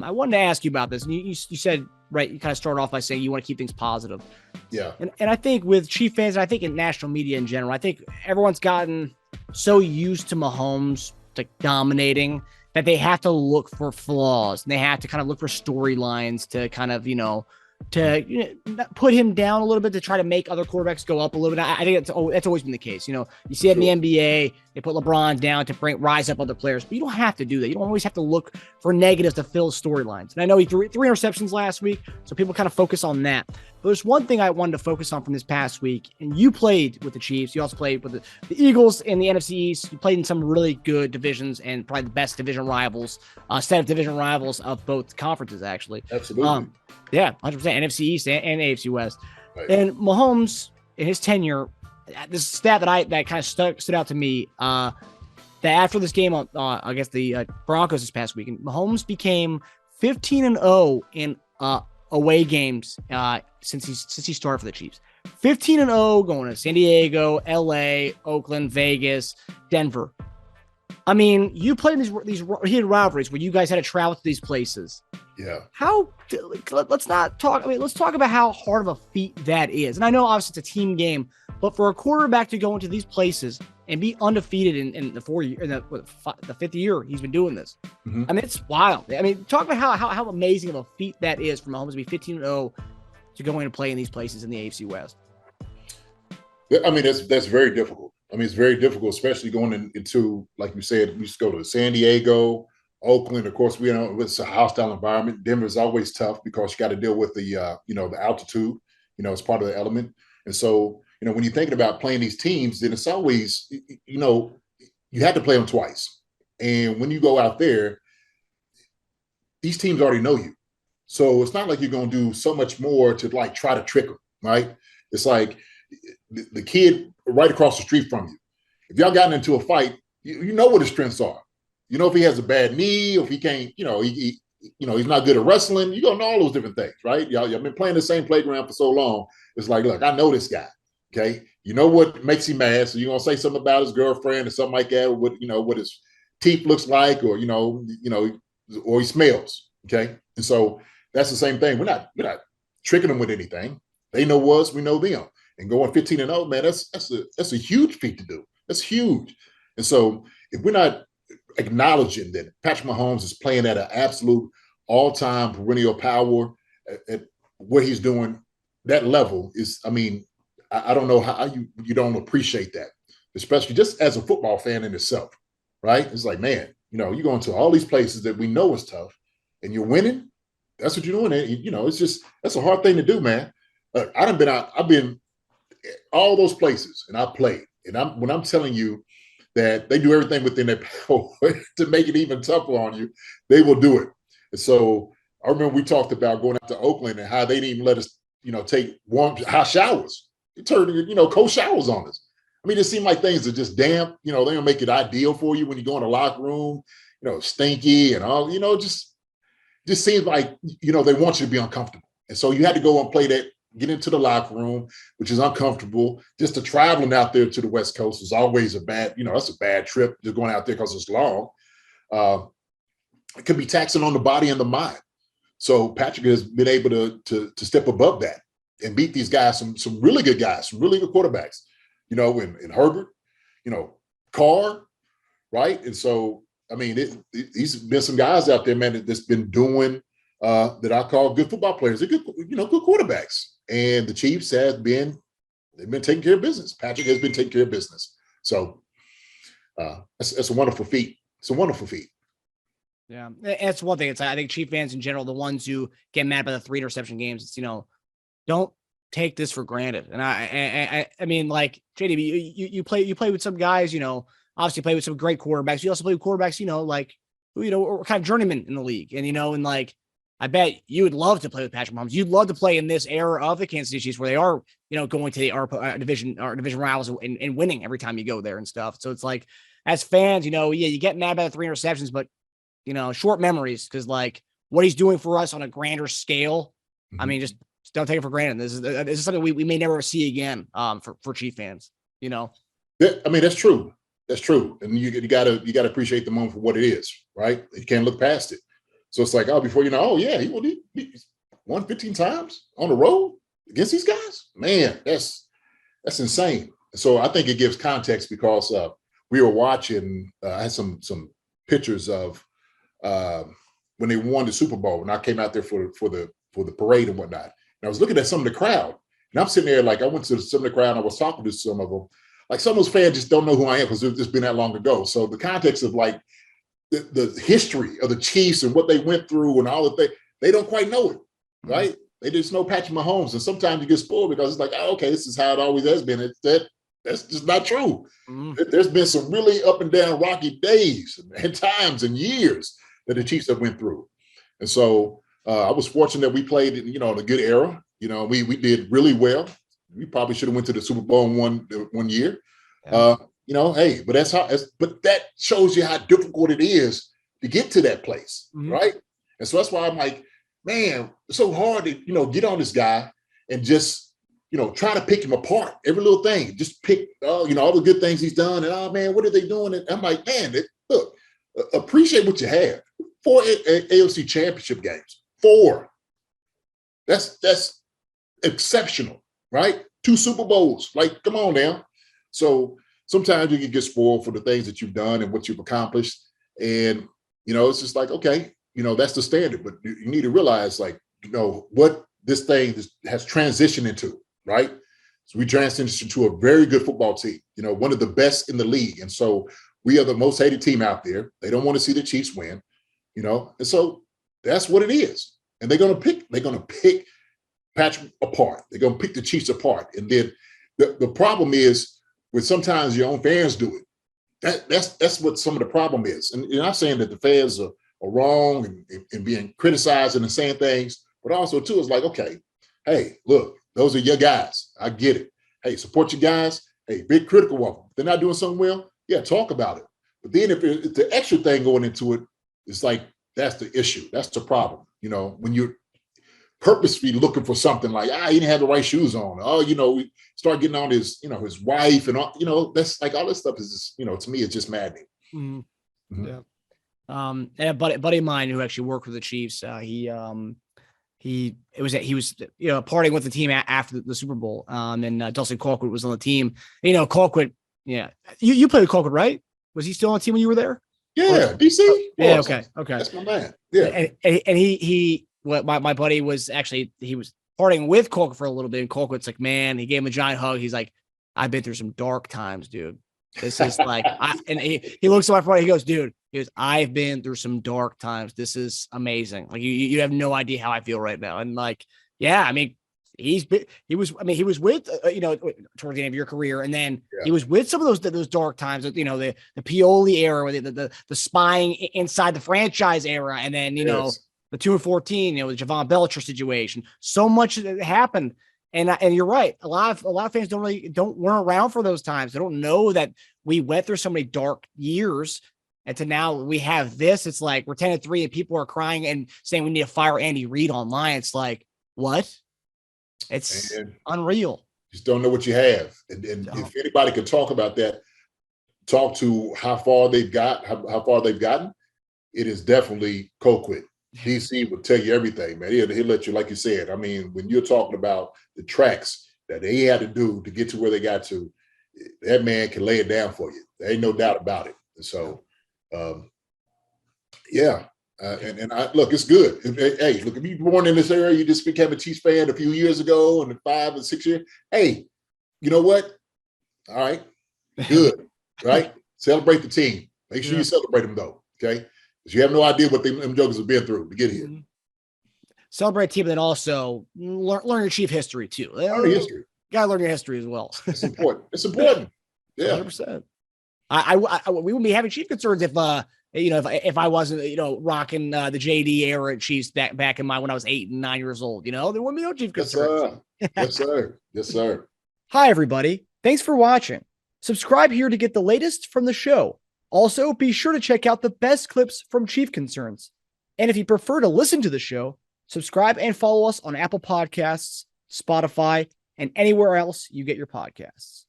I wanted to ask you about this. And you said, right, you kind of started off by saying you want to keep things positive. Yeah. And I think with Chief fans, and I think in national media in general, I think everyone's gotten so used to Mahomes like dominating that they have to look for flaws and they have to kind of look for storylines to kind of, to put him down a little bit to try to make other quarterbacks go up a little bit. I think that's always been the case. You see it in the NBA, they put LeBron down to rise up other players, but you don't have to do that. You don't always have to look for negatives to fill storylines. And I know he threw 3 interceptions last week, so people kind of focus on that. But there's one thing I wanted to focus on from this past week, and you played with the Chiefs. You also played with the Eagles in the NFC East. You played in some really good divisions and probably the best division rivals, set of division rivals of both conferences, actually. Absolutely. Yeah, 100%. NFC East and AFC West. Right. And Mahomes, in his tenure, this stat that kind of stood out to me, that after this game on, I guess the Broncos this past weekend, Mahomes became 15-0 in away games since he started for the Chiefs. 15-0 going to San Diego, LA, Oakland, Vegas, Denver. I mean, you played in these heated rivalries where you guys had to travel to these places. Yeah. Let's not talk. I mean, let's talk about how hard of a feat that is. And I know obviously it's a team game, but for a quarterback to go into these places and be undefeated in the 5th year he's been doing this, I mean, it's wild. I mean, talk about how amazing of a feat that is for Mahomes to be 15-0 to go in and play in these places in the AFC West. I mean, that's very difficult. I mean, it's very difficult, especially going into, like you said, we just go to San Diego, Oakland. Of course, it's a hostile environment. Denver's always tough because you got to deal with the the altitude. It's part of the element. And so, when you're thinking about playing these teams, then it's always, you had to play them twice. And when you go out there, these teams already know you. So it's not like you're going to do so much more to like try to trick them, right? It's like the kid right across the street from you. If y'all gotten into a fight, you know what his strengths are. You know if he has a bad knee, if he can't, he's not good at wrestling. You don't know all those different things, right? Y'all been playing the same playground for so long. It's like, look, I know this guy. Okay, you know what makes him mad, so you're gonna say something about his girlfriend or something like that, or what his teeth looks like, or or he smells. Okay, and so that's the same thing. We're not tricking them with anything. They know us, we know them. And going 15-0, man, that's a huge feat to do. That's huge. And so if we're not acknowledging that Patrick Mahomes is playing at an absolute all-time perennial power at what he's doing, that level is, I mean, I don't know how you don't appreciate that, especially just as a football fan in itself, right? It's like, man, you're going to all these places that we know is tough and you're winning. That's what you're doing. And, it's just, that's a hard thing to do, man. I've been all those places and I played. And when I'm telling you that they do everything within their power to make it even tougher on you, they will do it. And so I remember we talked about going out to Oakland and how they didn't even let us, take warm hot showers. It turned, cold showers on us. I mean, it seemed like things are just damp. They don't make it ideal for you when you go in the locker room, stinky and all, just seems like, they want you to be uncomfortable. And so you had to go and play that, get into the locker room, which is uncomfortable. Just the traveling out there to the West Coast is always a bad, that's a bad trip, just going out there because it's long. It can be taxing on the body and the mind. So Patrick has been able to step above that and beat these guys, some really good guys, some really good quarterbacks, in Herbert, Carr, right? And so, I mean, he's been some guys out there, man, that's been doing that I call good football players. They're good, good quarterbacks. And the Chiefs they've been taking care of business. Patrick has been taking care of business. So that's a wonderful feat. It's a wonderful feat. Yeah, that's one thing. I think Chief fans in general, the ones who get mad by the 3 interception games, it's, don't take this for granted. And I mean, like JDB, you play with some guys, obviously play with some great quarterbacks. You also play with quarterbacks, who are kind of journeymen in the league. And, and like, I bet you would love to play with Patrick Mahomes. You'd love to play in this era of the Kansas City Chiefs where they are, going to the division rivals and winning every time you go there and stuff. So it's like, as fans, you get mad about the 3 interceptions, but, short memories because, like, what he's doing for us on a grander scale, I mean, just don't take it for granted. This is something we may never see again for Chief fans, Yeah, I mean, that's true. That's true. And you gotta appreciate the moment for what it is, right? You can't look past it. So it's like, oh, before you know, oh yeah, he won 15 times on the road against these guys. Man, that's insane. So I think it gives context because we were watching. I had some pictures of when they won the Super Bowl, and I came out there for the parade and whatnot. And I was looking at some of the crowd, and I'm sitting there like I went to some of the crowd, and I was talking to some of them. Like some of those fans just don't know who I am because it's just been that long ago. So the context of like the history of the Chiefs and what they went through and all the things, they don't quite know it, right? Mm-hmm. They just know Patrick Mahomes, and sometimes you get spoiled because it's like, oh, okay, this is how it always has been. That's just not true. Mm-hmm. There's been some really up and down rocky days and times and years that the Chiefs have went through. And so I was fortunate that we played, in a good era. We did really well. We probably should have went to the Super Bowl one year. Yeah. Hey, but but that shows you how difficult it is to get to that place, mm-hmm. right? And so that's why I'm like, man, it's so hard to, get on this guy and just, try to pick him apart. Every little thing, just pick, all the good things he's done. And, oh, man, what are they doing? And I'm like, man, look, appreciate what you have. 4 AFC championship games. 4. That's exceptional, right? 2 Super Bowls. Like, come on now. So sometimes you can get spoiled for the things that you've done and what you've accomplished. And, it's just like, okay, that's the standard. But you need to realize, like, what this thing has transitioned into, right? So we transitioned into a very good football team, one of the best in the league. And so we are the most hated team out there. They don't want to see the Chiefs win, and so that's what it is. And they're going to pick Patrick apart. They're going to pick the Chiefs apart. And then the problem is when sometimes your own fans do it. That's what some of the problem is. And you're not saying that the fans are wrong and being criticized and saying things, but also too, it's like, okay, hey, look, those are your guys. I get it. Hey, support your guys. Hey, be critical of them. If they're not doing something well, yeah, talk about it. But then if the extra thing going into it, it's like, that's the issue. That's the problem. When you're purposely looking for something like, he didn't have the right shoes on. Oh, we start getting on his, his wife and all, that's like all this stuff is just, to me, it's just maddening. Mm-hmm. Yeah. And a buddy of mine who actually worked with the Chiefs, he was partying with the team after the Super Bowl. And Dustin Colquitt was on the team. Colquitt, yeah. You played with Colquitt, right? Was he still on the team when you were there? Yeah, DC. Yeah, okay. That's my man. Yeah. And my buddy was actually, he was partying with Colquitt for a little bit. And Colquitt's like, man, he gave him a giant hug. He's like, I've been through some dark times, dude. This is like, and he looks at my buddy. He goes, dude, I've been through some dark times. This is amazing. Like you have no idea how I feel right now. And like, yeah, I mean, he was with, towards the end of your career. And then he was with some of those dark times, the Pioli era, the spying inside the franchise era. And then, the 2-14, the Javon Belcher situation, so much that happened. And you're right. A lot of fans weren't around for those times. They don't know that we went through so many dark years. And to now we have this, it's like we're 10-3 and people are crying and saying we need to fire Andy Reid online. It's like, what? It's unreal. Just don't know what you have. And if anybody could talk about that, talk to how far they've gotten, it is definitely Colquitt. DC would tell you everything, man. He'll let you, like you said. I mean, when you're talking about the tracks that they had to do to get to where they got to, that man can lay it down for you. There ain't no doubt about it. And so, and look, it's good. Hey, look, if you were born in this area, you just became a Chiefs fan a few years ago, and 5 or 6 years. Hey, you know what? All right, good, right? Celebrate the team. Make sure you celebrate them though, okay? Because you have no idea what them jokers have been through to get here. Celebrate team, and then also learn your Chief history too. Learn your history. Gotta learn your history as well. It's important. It's important. Yeah, 100%. We wouldn't be having Chief concerns if if I wasn't rocking the JD era at Chiefs back in when I was 8 and 9 years old. There wouldn't be no Chief concerns. Yes, sir. Yes, sir. Hi, everybody. Thanks for watching. Subscribe here to get the latest from the show. Also, be sure to check out the best clips from Chief Concerns. And if you prefer to listen to the show, subscribe and follow us on Apple Podcasts, Spotify, and anywhere else you get your podcasts.